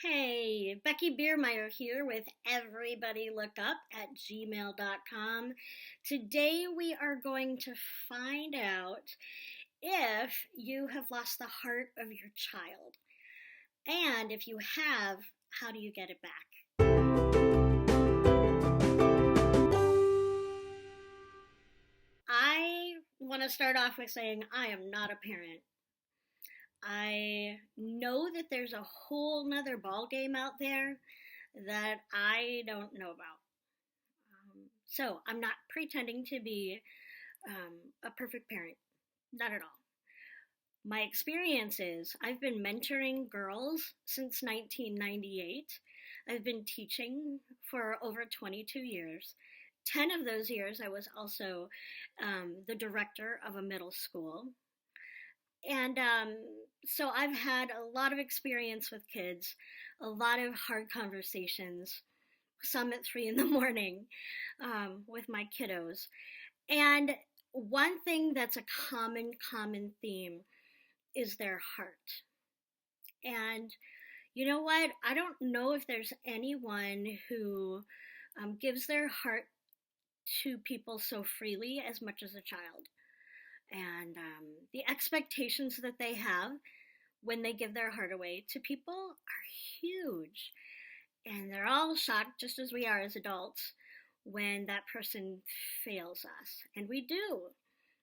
Hey, Becky Biermeyer here with Everybody Look Up at gmail.com. Today we are going to find out if you have lost the heart of your child. And if you have, how do you get it back? I want to start off with saying I am not a parent. I know that there's a whole nother ball game out there that I don't know about. So I'm not pretending to be a perfect parent, not at all. My experience is I've been mentoring girls since 1998. I've been teaching for over 22 years. 10 of those years, I was also the director of a middle school. And so I've had a lot of experience with kids, a lot of hard conversations, some at 3 in the morning with my kiddos. And one thing that's a common theme is their heart. And you know what? I don't know if there's anyone who gives their heart to people so freely as much as a child. And the expectations that they have when they give their heart away to people are huge. And they're all shocked, just as we are as adults, when that person fails us. And we do.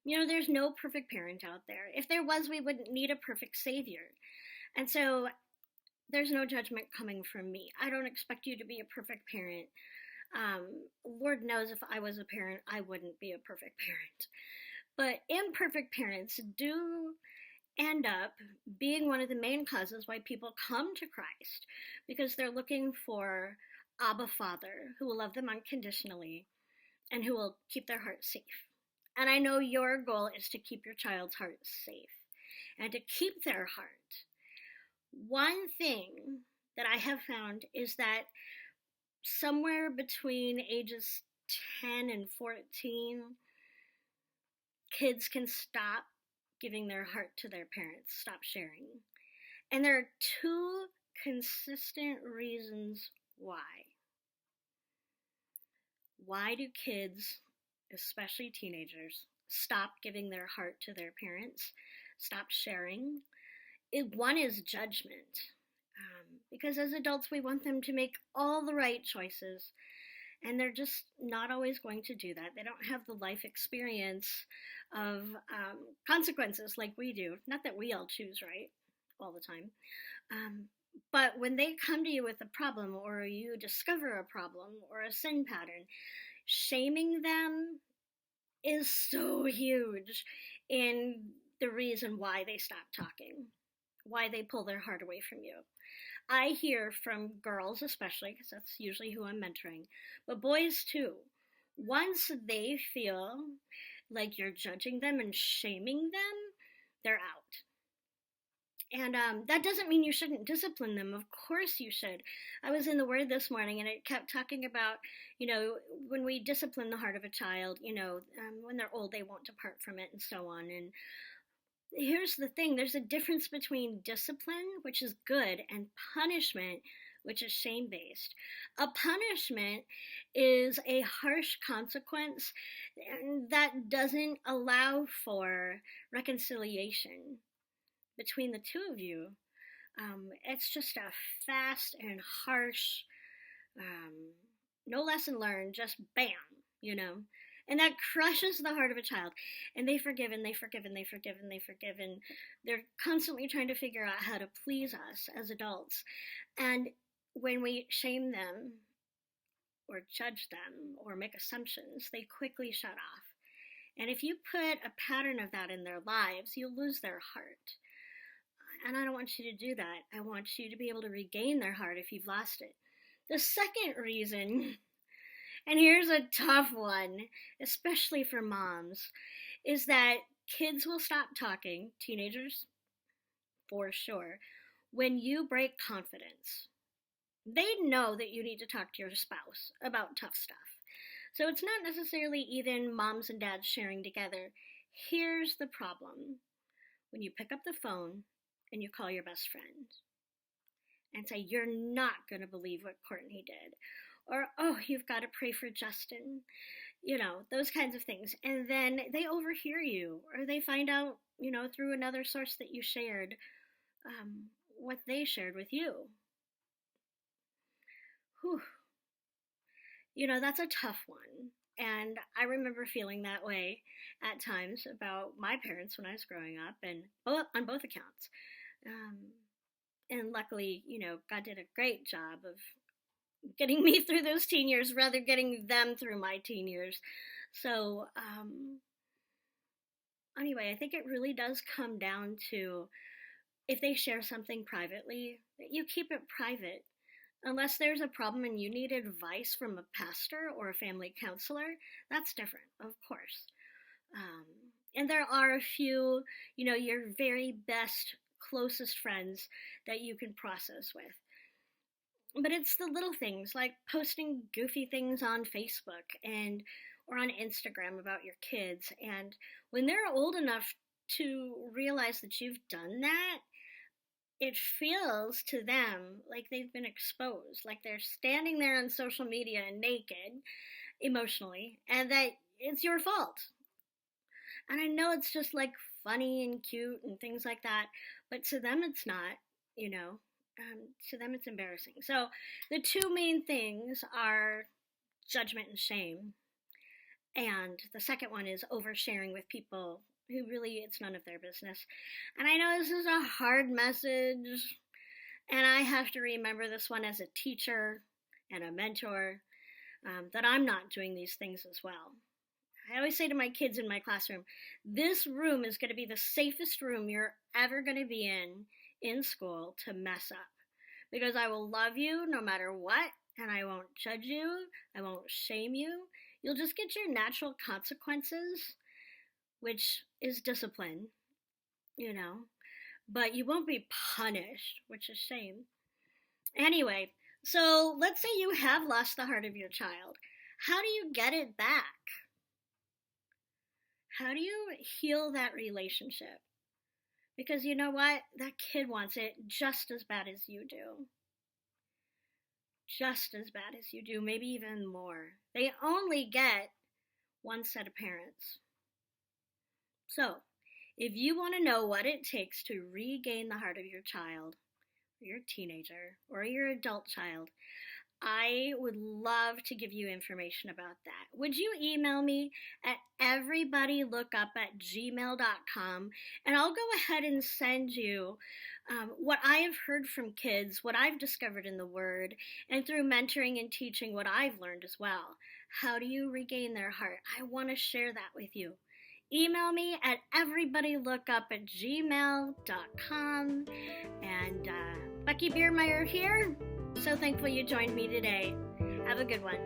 You know, there's no perfect parent out there. If there was, we wouldn't need a perfect savior. And so there's no judgment coming from me. I don't expect you to be a perfect parent. Lord knows if I was a parent, I wouldn't be a perfect parent. But imperfect parents do end up being one of the main causes why people come to Christ, because they're looking for Abba Father who will love them unconditionally and who will keep their heart safe. And I know your goal is to keep your child's heart safe and to keep their heart. One thing that I have found is that somewhere between ages 10 and 14, kids can stop giving their heart to their parents, stop sharing. And there are two consistent reasons why. Why do kids, especially teenagers, stop giving their heart to their parents, stop sharing? One is judgment. Because as adults, we want them to make all the right choices, and they're just not always going to do that. They don't have the life experience of consequences like we do. Not that we all choose right all the time. But when they come to you with a problem, or you discover a problem or a sin pattern, shaming them is so huge in the reason why they stop talking, why they pull their heart away from you. I hear from girls especially, because that's usually who I'm mentoring, but boys too. Once they feel like you're judging them and shaming them, they're out. And that doesn't mean you shouldn't discipline them. Of course you should. I was in the Word this morning, and it kept talking about, when we discipline the heart of a child, when they're old, they won't depart from it, and so on. And here's the thing, there's a difference between discipline, which is good, and punishment, which is shame-based. A punishment is a harsh consequence that doesn't allow for reconciliation between the two of you. It's just a fast and harsh, no lesson learned, just bam, And that crushes the heart of a child. And they forgive, and they forgive, and they forgive, and they forgive. And they're constantly trying to figure out how to please us as adults. And when we shame them, or judge them, or make assumptions, they quickly shut off. And if you put a pattern of that in their lives, you'll lose their heart. And I don't want you to do that. I want you to be able to regain their heart if you've lost it. The second reason, and here's a tough one, especially for moms, is that kids will stop talking, teenagers for sure, when you break confidence. They know that you need to talk to your spouse about tough stuff. So it's not necessarily even moms and dads sharing together. Here's the problem. When you pick up the phone and you call your best friend, and say, you're not going to believe what Courtney did. Or, oh, you've got to pray for Justin. Those kinds of things. And then they overhear you, or they find out, through another source that you shared, what they shared with you. Whew. That's a tough one. And I remember feeling that way at times about my parents when I was growing up, and on both accounts. And luckily, God did a great job of getting me through those teen years, rather getting them through my teen years. So, anyway, I think it really does come down to, if they share something privately, you keep it private. Unless there's a problem and you need advice from a pastor or a family counselor, that's different, of course. And there are a few, your very best, closest friends that you can process with. But it's the little things, like posting goofy things on Facebook or on Instagram about your kids. And when they're old enough to realize that you've done that, it feels to them like they've been exposed, like they're standing there on social media naked, emotionally, and that it's your fault. And I know it's just like funny and cute and things like that, but to them it's not, to them it's embarrassing. So the two main things are judgment and shame. And the second one is oversharing with people who really, it's none of their business. And I know this is a hard message, and I have to remember this one as a teacher and a mentor, that I'm not doing these things as well. I always say to my kids in my classroom, this room is going to be the safest room you're ever going to be in school to mess up. Because I will love you no matter what, and I won't judge you, I won't shame you. You'll just get your natural consequences, which is discipline, but you won't be punished, which is shame. Anyway, so let's say you have lost the heart of your child. How do you get it back? How do you heal that relationship? Because you know what? That kid wants it just as bad as you do. Just as bad as you do, maybe even more. They only get one set of parents. So, if you want to know what it takes to regain the heart of your child, or your teenager, or your adult child, I would love to give you information about that. Would you email me at everybodylookup@gmail.com, and I'll go ahead and send you what I have heard from kids, what I've discovered in the Word, and through mentoring and teaching what I've learned as well. How do you regain their heart? I want to share that with you. Email me at everybodylookup@gmail.com. And Becky Biermeyer here. So thankful you joined me today. Have a good one.